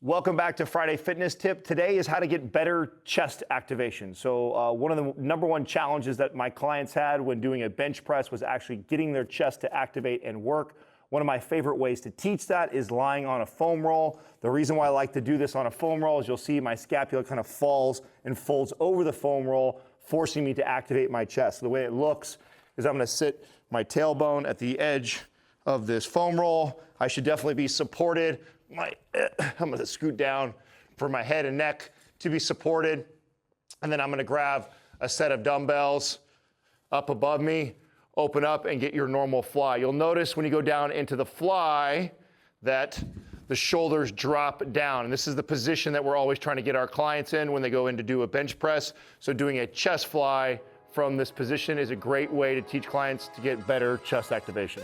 Welcome back to Friday Fitness Tip. Today is how to get better chest activation. So one of the number one challenges that my clients had when doing a bench press was actually getting their chest to activate and work. One of my favorite ways to teach that is lying on a foam roll. The reason why I like to do this on a foam roll is you'll see my scapula kind of falls and folds over the foam roll, forcing me to activate my chest. So the way it looks is I'm gonna sit my tailbone at the edge of this foam roll. I should definitely be supported. I'm gonna scoot down for my head and neck to be supported. And then I'm gonna grab a set of dumbbells up above me, open up and get your normal fly. You'll notice when you go down into the fly that the shoulders drop down. And this is the position that we're always trying to get our clients in when they go in to do a bench press. So doing a chest fly from this position is a great way to teach clients to get better chest activation.